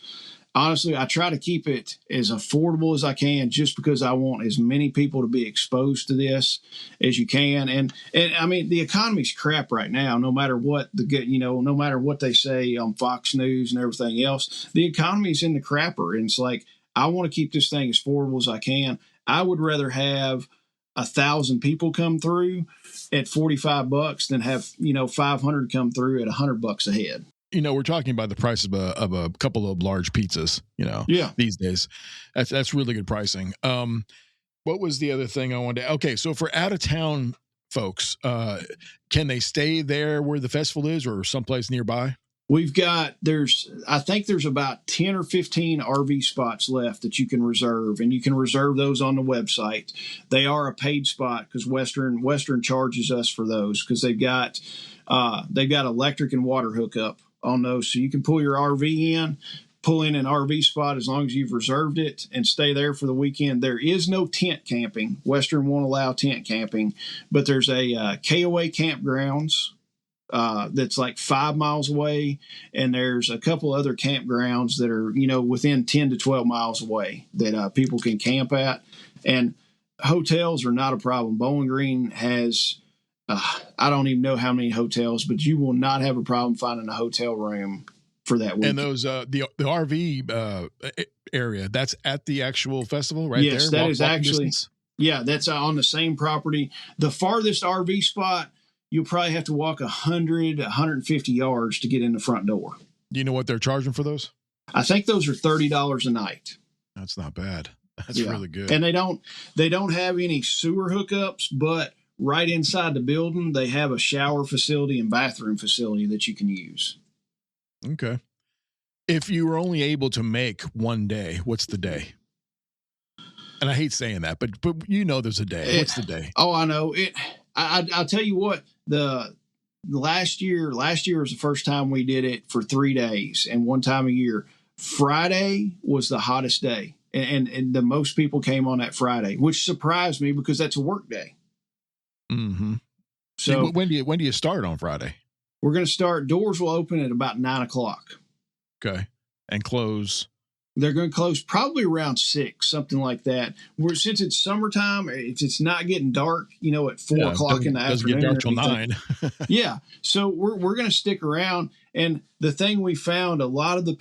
Honestly, I try to keep it as affordable as I can, just because I want as many people to be exposed to this as you can. And I mean, the economy's crap right now. No matter what no matter what they say on Fox News and everything else, the economy's in the crapper. And it's like, I want to keep this thing as affordable as I can. I would rather have 1,000 people come through at $45 than have 500 come through at $100 a head. We're talking about the price of a couple of large pizzas, these days. That's really good pricing. What was the other thing I wanted to, okay. So for out of town folks, can they stay there where the festival is or someplace nearby? I think there's about 10 or 15 RV spots left that you can reserve, and you can reserve those on the website. They are a paid spot because Western charges us for those, because they've got electric and water hookup on those. So you can pull your RV in, pull in an RV spot as long as you've reserved it, and stay there for the weekend. There is no tent camping. Western won't allow tent camping, but there's a KOA campgrounds that's like 5 miles away, and there's a couple other campgrounds that are within 10 to 12 miles away that people can camp at. And hotels are not a problem. Bowling Green has I don't even know how many hotels, but you will not have a problem finding a hotel room for that week. And those the RV area, that's at the actual festival, right? Yes, there? That is actually distance? Yeah, that's on the same property. The farthest RV spot, you'll probably have to walk 100, 150 yards to get in the front door. Do you know what they're charging for those? I think those are $30 a night. That's not bad. That's really good. And they don't have any sewer hookups, but right inside the building, they have a shower facility and bathroom facility that you can use. Okay. If you were only able to make one day, what's the day? And I hate saying that, but there's a day. What's the day? Oh, I know it. I'll tell you what, the last year was the first time we did it for 3 days, and one time a year. Friday was the hottest day, and the most people came on that Friday, which surprised me because that's a work day. Mm-hmm. So when do you start on Friday? We're going to start. Doors will open at about 9:00. Okay, and close They're going to close probably around 6, something like that. Where since it's summertime, it's not getting dark, at 4 o'clock in the doesn't afternoon. Get dark till 9. Yeah. So we're going to stick around. And the thing we found, a lot of the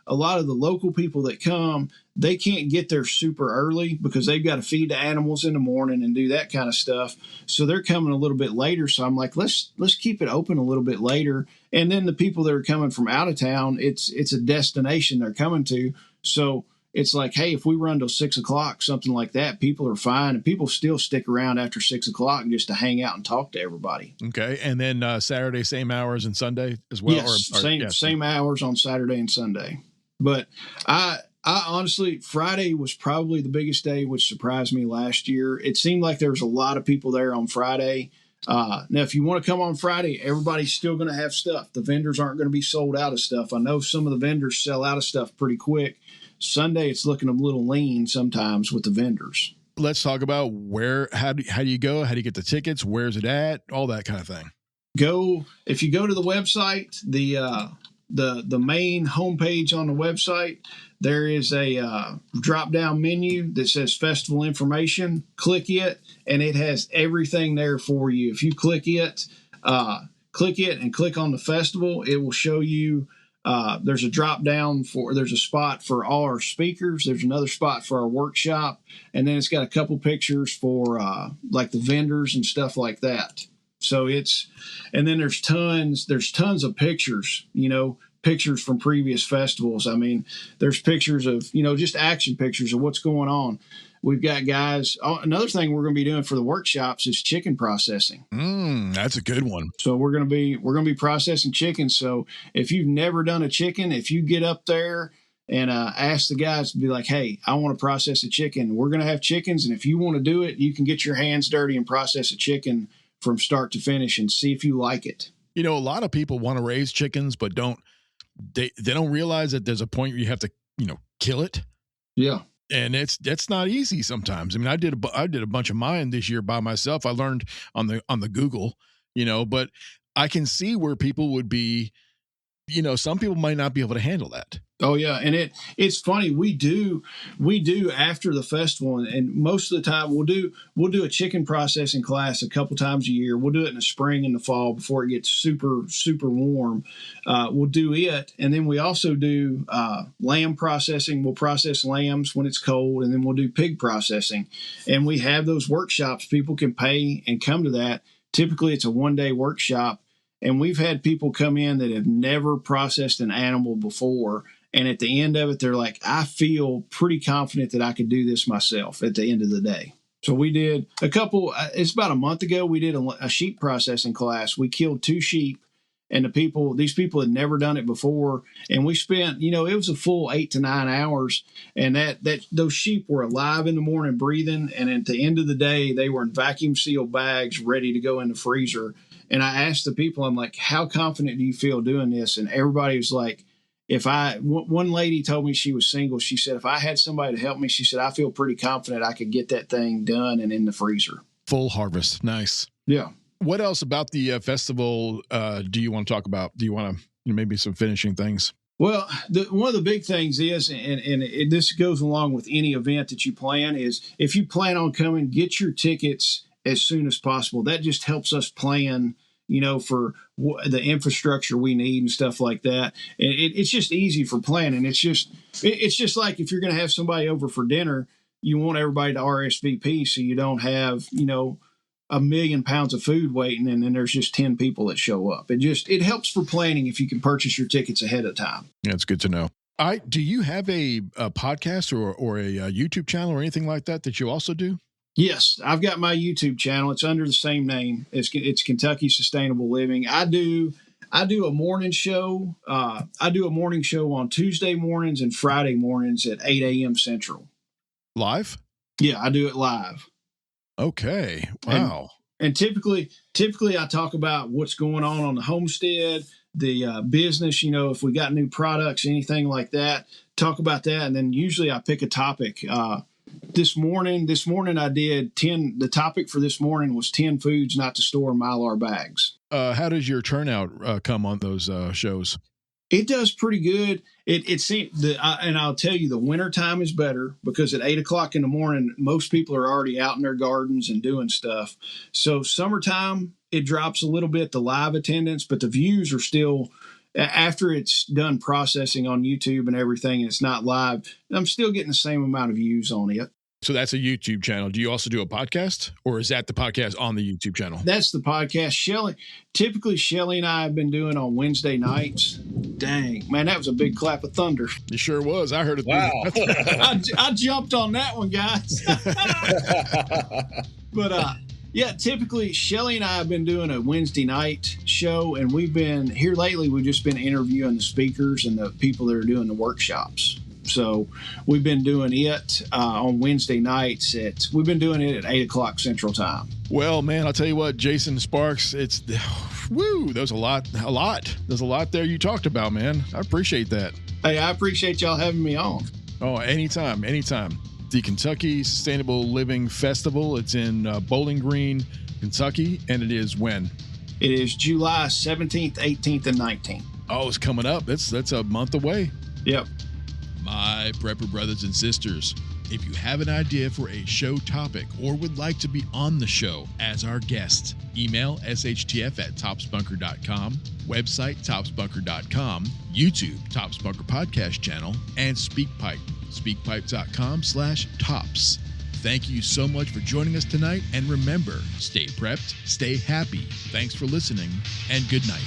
local people that come, they can't get there super early because they've got to feed the animals in the morning and do that kind of stuff. So they're coming a little bit later. So I'm like, let's keep it open a little bit later. And then the people that are coming from out of town, it's a destination they're coming to. So it's like, hey, if we run till 6 o'clock, something like that, people are fine. And people still stick around after 6 o'clock just to hang out and talk to everybody. Okay. And then Saturday, same hours, and Sunday as well? Yes, same hours on Saturday and Sunday. But I honestly, Friday was probably the biggest day, which surprised me last year. It seemed like there was a lot of people there on Friday. Now, if you want to come on Friday, everybody's still going to have stuff. The vendors aren't going to be sold out of stuff. I know some of the vendors sell out of stuff pretty quick. Sunday, it's looking a little lean sometimes with the vendors. Let's talk about how do you go? How do you get the tickets? Where's it at? All that kind of thing. If you go to the website, the main homepage on the website, there is a drop-down menu that says festival information. Click it, and it has everything there for you. If you click it and click on the festival, it will show you there's a spot for all our speakers. There's another spot for our workshop, and then it's got a couple pictures for like the vendors and stuff like that. So and then there's tons of pictures, pictures from previous festivals. I mean, there's pictures of, just action pictures of what's going on. We've got guys. Another thing we're going to be doing for the workshops is chicken processing. That's a good one. So we're going to be processing chickens. So if you've never done a chicken, if you get up there and ask the guys to be like, hey, I want to process a chicken. We're going to have chickens. And if you want to do it, you can get your hands dirty and process a chicken from start to finish and see if you like it. A lot of people want to raise chickens, but they don't realize that there's a point where you have to, kill it. Yeah. And that's not easy sometimes. I mean, I did a bunch of mine this year by myself. I learned on the Google, but I can see where people would be, some people might not be able to handle that. Oh yeah. And it's funny. We do after the festival, and most of the time we'll do a chicken processing class a couple times a year. We'll do it in the spring and the fall before it gets super, super warm. We'll do it. And then we also do lamb processing. We'll process lambs when it's cold, and then we'll do pig processing. And we have those workshops. People can pay and come to that. Typically it's a 1-day workshop. And we've had people come in that have never processed an animal before. And at the end of it, they're like, I feel pretty confident that I could do this myself at the end of the day. So we did it's about a month ago, we did a sheep processing class. We killed 2 sheep, and these people had never done it before. And we spent, it was a full 8 to 9 hours. And those sheep were alive in the morning, breathing. And at the end of the day, they were in vacuum sealed bags ready to go in the freezer. And I asked the people, I'm like, how confident do you feel doing this? And everybody was like, one lady told me she was single. She said, if I had somebody to help me, she said, I feel pretty confident I could get that thing done and in the freezer. Full harvest. Nice. Yeah. What else about the festival do you want to talk about? Do you want to maybe some finishing things? Well, one of the big things is, and this goes along with any event that you plan, is if you plan on coming, get your tickets as soon as possible. That just helps us plan, for the infrastructure we need and stuff like that. And it's just easy for planning. It's just like if you're going to have somebody over for dinner, you want everybody to RSVP so you don't have, 1 million pounds of food waiting and then there's just 10 people that show up. It helps for planning if you can purchase your tickets ahead of time. Yeah, it's good to know. Do you have a podcast or a YouTube channel or anything like that you also do? Yes, I've got my YouTube channel. It's under the same name. It's Kentucky Sustainable Living. I do a morning show. I do a morning show on Tuesday mornings and Friday mornings at 8 a.m. Central. Live? Yeah, I do it live. Okay. Wow. And typically I talk about what's going on the homestead, the business, if we got new products, anything like that, talk about that. And then usually I pick a topic. This morning I did 10. The topic for this morning was 10 foods not to store in Mylar bags. How does your turnout come on those shows? It does pretty good. It seems and I'll tell you, the winter time is better because at 8:00 in the morning, most people are already out in their gardens and doing stuff. So summertime, it drops a little bit, the live attendance, but the views are still, after it's done processing on YouTube and everything, and it's not live, I'm still getting the same amount of views on it. So that's a YouTube channel. Do you also do a podcast, or is that the podcast on the YouTube channel? That's the podcast. Typically Shelly and I have been doing on Wednesday nights. Dang, man, that was a big clap of thunder. It sure was. I heard it. Wow. I jumped on that one, guys. But yeah, typically Shelly and I have been doing a Wednesday night show, and we've just been interviewing the speakers and the people that are doing the workshops. So we've been doing it on Wednesday nights. We've been doing it at 8:00 Central Time. Well, man, I'll tell you what, Jason Sparks, there's a lot. There's a lot there you talked about, man. I appreciate that. Hey, I appreciate y'all having me on. Oh, anytime. The Kentucky Sustainable Living Festival. It's in Bowling Green, Kentucky, and it is when? It is July 17th, 18th, and 19th. Oh, it's coming up. That's a month away. Yep. My prepper brothers and sisters, if you have an idea for a show topic or would like to be on the show as our guest, email shtf@topsbunker.com, website topsbunker.com, YouTube Tops Bunker podcast channel, and SpeakPipe, speakpipe.com/tops. Thank you so much for joining us tonight, and remember, stay prepped, stay happy. Thanks for listening, and good night.